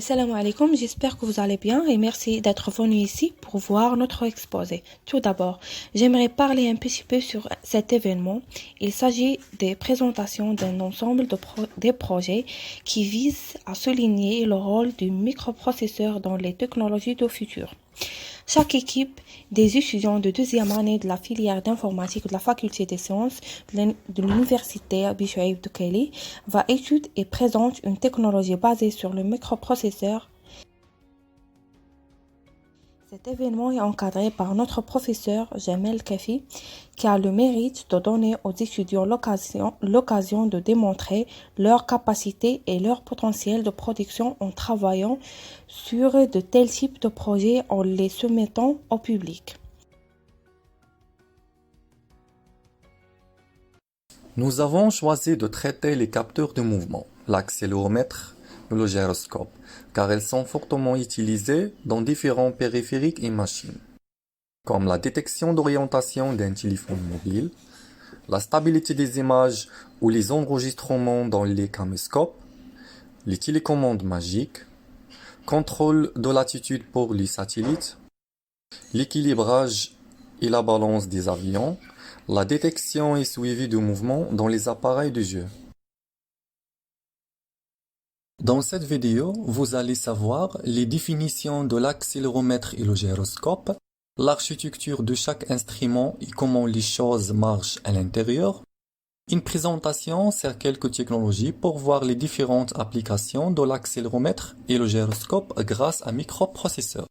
Assalamu alaikum, j'espère que vous allez bien et merci d'être venu ici pour voir notre exposé. Tout d'abord, j'aimerais parler un petit peu sur cet événement. Il s'agit des présentations d'un ensemble des projets qui visent à souligner le rôle du microprocesseur dans les technologies du futur. Chaque équipe des étudiants de deuxième année de la filière d'informatique de la faculté des sciences de l'université Bishouaïb Doukaili va étudier et présente une technologie basée sur le microprocesseur. Cet événement est encadré par notre professeur Jamel Kafi, qui a le mérite de donner aux étudiants l'occasion de démontrer leurs capacités et leur potentiel de production en travaillant sur de tels types de projets en les soumettant au public. Nous avons choisi de traiter les capteurs de mouvement, l'accéléromètre et le gyroscope, car elles sont fortement utilisées dans différents périphériques et machines, comme la détection d'orientation d'un téléphone mobile, la stabilité des images ou les enregistrements dans les caméscopes, les télécommandes magiques, contrôle de l'attitude pour les satellites, l'équilibrage et la balance des avions, la détection et suivi du mouvement dans les appareils de jeu. Dans cette vidéo, vous allez savoir les définitions de l'accéléromètre et le gyroscope, l'architecture de chaque instrument et comment les choses marchent à l'intérieur, une présentation sur quelques technologies pour voir les différentes applications de l'accéléromètre et le gyroscope grâce à microprocesseur.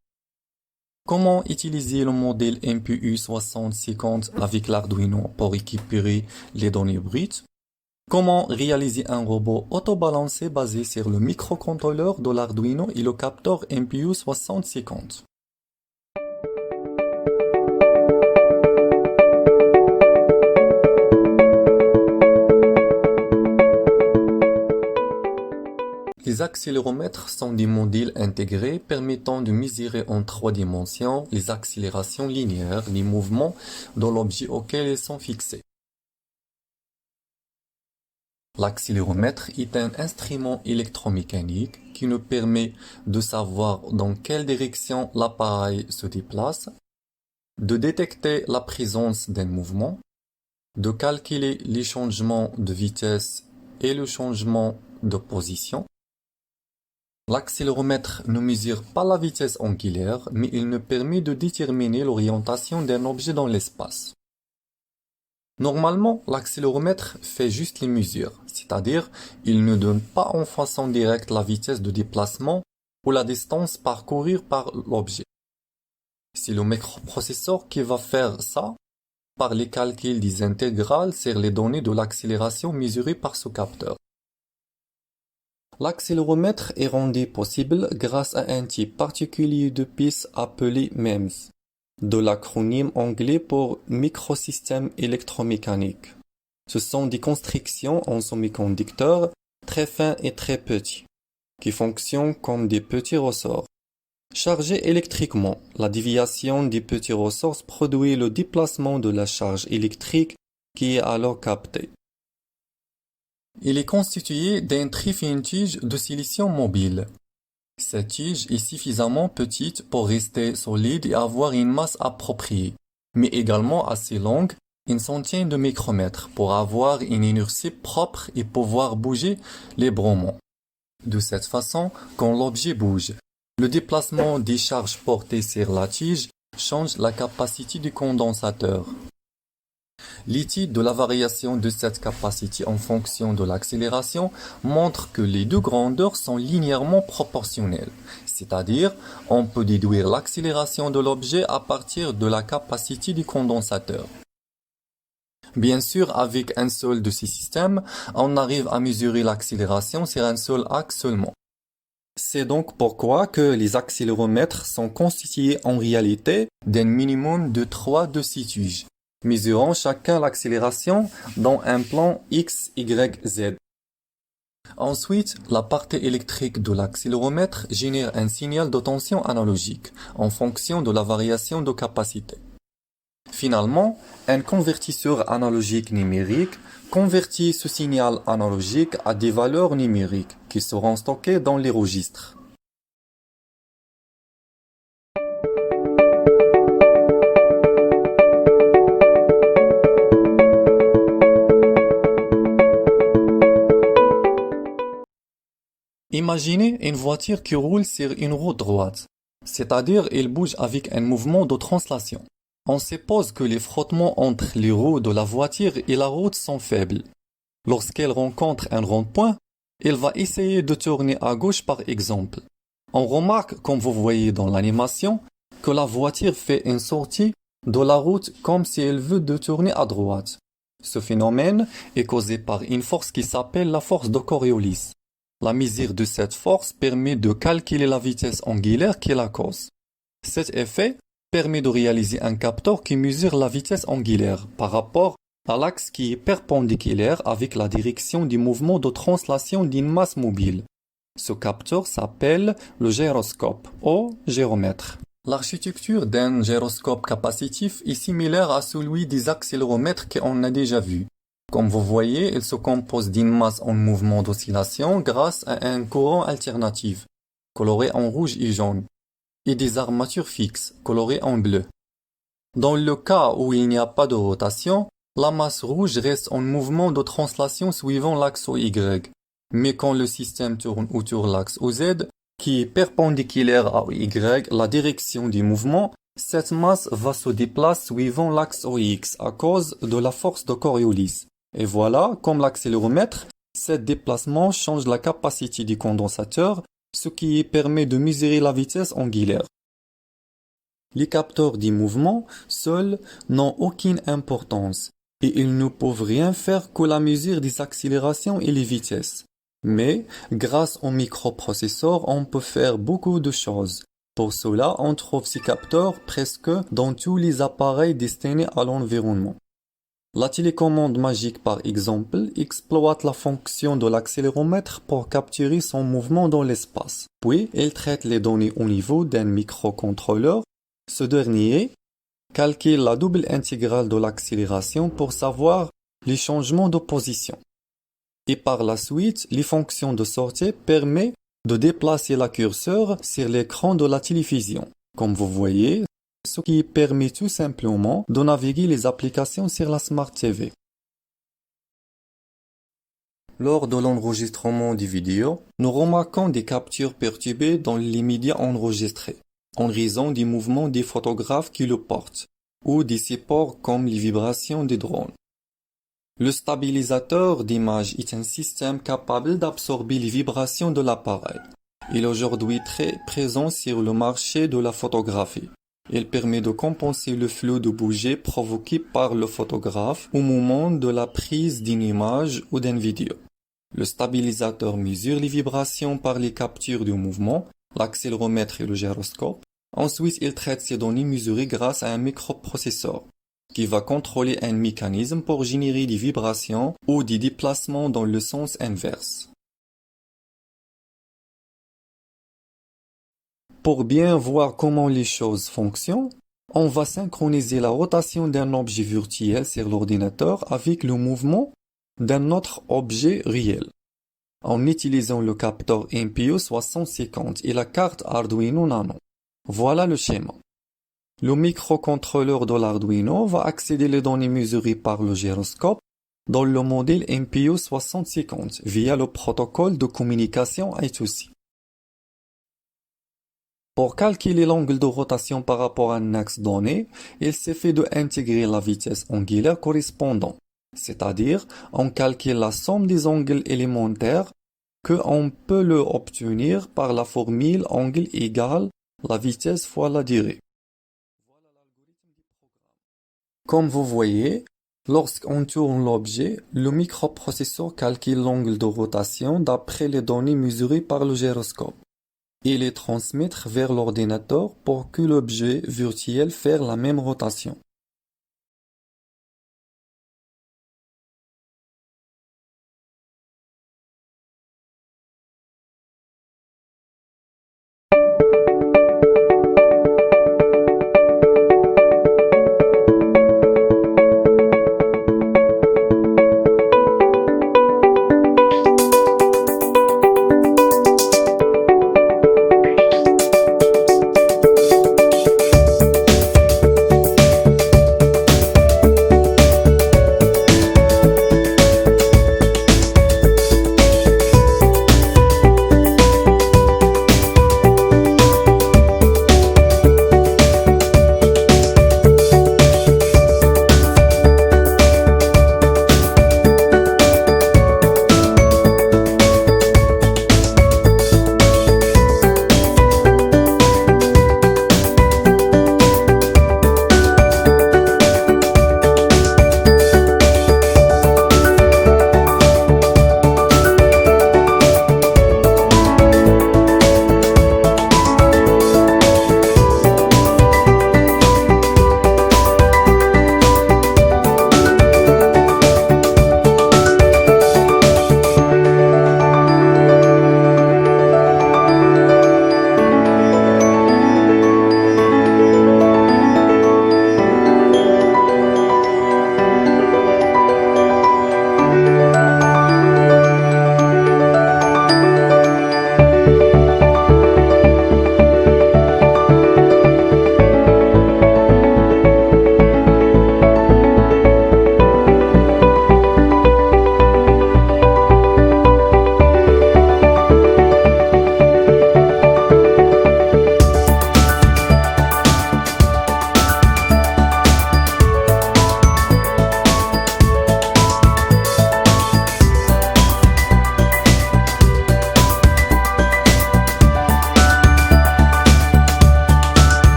Comment utiliser le modèle MPU 6050 avec l'Arduino pour récupérer les données brutes. Comment réaliser un robot autobalancé basé sur le microcontrôleur de l'Arduino et le capteur MPU 6050. Les accéléromètres sont des modules intégrés permettant de mesurer en 3 dimensions les accélérations linéaires, les mouvements de l'objet auquel ils sont fixés. L'accéléromètre est un instrument électromécanique qui nous permet de savoir dans quelle direction l'appareil se déplace, de détecter la présence d'un mouvement, de calculer les changements de vitesse et le changement de position. L'accéléromètre ne mesure pas la vitesse angulaire, mais il nous permet de déterminer l'orientation d'un objet dans l'espace. Normalement, l'accéléromètre fait juste les mesures, c'est-à-dire il ne donne pas en façon directe la vitesse de déplacement ou la distance parcourue par l'objet. C'est le microprocesseur qui va faire ça par les calculs des intégrales sur les données de l'accélération mesurée par ce capteur. L'accéléromètre est rendu possible grâce à un type particulier de pièce appelé MEMS, de l'acronyme anglais pour microsystème électromécanique. Ce sont des constructions en semi-conducteurs très fins et très petits, qui fonctionnent comme des petits ressorts. Chargés électriquement, la déviation des petits ressorts produit le déplacement de la charge électrique qui est alors captée. Il est constitué d'une très fine tige de silicium mobile. Cette tige est suffisamment petite pour rester solide et avoir une masse appropriée, mais également assez longue, une centaine de micromètres, pour avoir une inertie propre et pouvoir bouger librement. De cette façon, quand l'objet bouge, le déplacement des charges portées sur la tige change la capacité du condensateur. L'étude de la variation de cette capacité en fonction de l'accélération montre que les deux grandeurs sont linéairement proportionnelles, c'est-à-dire on peut déduire l'accélération de l'objet à partir de la capacité du condensateur. Bien sûr, avec un seul de ces systèmes, on arrive à mesurer l'accélération sur un seul axe seulement. C'est donc pourquoi que les accéléromètres sont constitués en réalité d'un minimum de 3 de ces tiges, mesurant chacun l'accélération dans un plan X, Y, Z. Ensuite, la partie électrique de l'accéléromètre génère un signal de tension analogique en fonction de la variation de capacité. Finalement, un convertisseur analogique numérique convertit ce signal analogique à des valeurs numériques qui seront stockées dans les registres. Imaginez une voiture qui roule sur une route droite, c'est-à-dire elle bouge avec un mouvement de translation. On suppose que les frottements entre les roues de la voiture et la route sont faibles. Lorsqu'elle rencontre un rond-point, elle va essayer de tourner à gauche par exemple. On remarque, comme vous voyez dans l'animation, que la voiture fait une sortie de la route comme si elle veut de tourner à droite. Ce phénomène est causé par une force qui s'appelle la force de Coriolis. La mesure de cette force permet de calculer la vitesse angulaire qui la cause. Cet effet permet de réaliser un capteur qui mesure la vitesse angulaire par rapport à l'axe qui est perpendiculaire avec la direction du mouvement de translation d'une masse mobile. Ce capteur s'appelle le gyroscope ou gyromètre. L'architecture d'un gyroscope capacitif est similaire à celui des accéléromètres qu'on a déjà vus. Comme vous voyez, il se compose d'une masse en mouvement d'oscillation grâce à un courant alternatif, coloré en rouge et jaune, et des armatures fixes, colorées en bleu. Dans le cas où il n'y a pas de rotation, la masse rouge reste en mouvement de translation suivant l'axe Y. Mais quand le système tourne autour de l'axe OZ, qui est perpendiculaire à Y, la direction du mouvement, cette masse va se déplacer suivant l'axe OX à cause de la force de Coriolis. Et voilà, comme l'accéléromètre, ce déplacement change la capacité du condensateur, ce qui permet de mesurer la vitesse angulaire. Les capteurs du mouvement, seuls, n'ont aucune importance, et ils ne peuvent rien faire que la mesure des accélérations et les vitesses. Mais, grâce au microprocesseur, on peut faire beaucoup de choses. Pour cela, on trouve ces capteurs presque dans tous les appareils destinés à l'environnement. La télécommande magique, par exemple, exploite la fonction de l'accéléromètre pour capturer son mouvement dans l'espace. Puis, elle traite les données au niveau d'un microcontrôleur. Ce dernier calcule la double intégrale de l'accélération pour savoir les changements de position. Et par la suite, les fonctions de sortie permettent de déplacer la curseur sur l'écran de la télévision. Comme vous voyez, ce qui permet tout simplement de naviguer les applications sur la Smart TV. Lors de l'enregistrement des vidéos, nous remarquons des captures perturbées dans les médias enregistrés, en raison des mouvements des photographes qui le portent, ou des supports comme les vibrations des drones. Le stabilisateur d'image est un système capable d'absorber les vibrations de l'appareil. Il est aujourd'hui très présent sur le marché de la photographie. Il permet de compenser le flou de bouger provoqué par le photographe au moment de la prise d'une image ou d'une vidéo. Le stabilisateur mesure les vibrations par les captures du mouvement, l'accéléromètre et le gyroscope. Ensuite, il traite ces données mesurées grâce à un microprocesseur qui va contrôler un mécanisme pour générer des vibrations ou des déplacements dans le sens inverse. Pour bien voir comment les choses fonctionnent, on va synchroniser la rotation d'un objet virtuel sur l'ordinateur avec le mouvement d'un autre objet réel, en utilisant le capteur MPU 6050 et la carte Arduino Nano. Voilà le schéma. Le microcontrôleur de l'Arduino va accéder les données mesurées par le gyroscope dans le modèle MPU 6050 via le protocole de communication I2C. Pour calculer l'angle de rotation par rapport à un axe donné, il suffit d'intégrer la vitesse angulaire correspondante, c'est-à-dire on calcule la somme des angles élémentaires que on peut le obtenir par la formule angle égale la vitesse fois la durée. Comme vous voyez, lorsqu'on tourne l'objet, le microprocesseur calcule l'angle de rotation d'après les données mesurées par le gyroscope et les transmettre vers l'ordinateur pour que l'objet virtuel fasse la même rotation.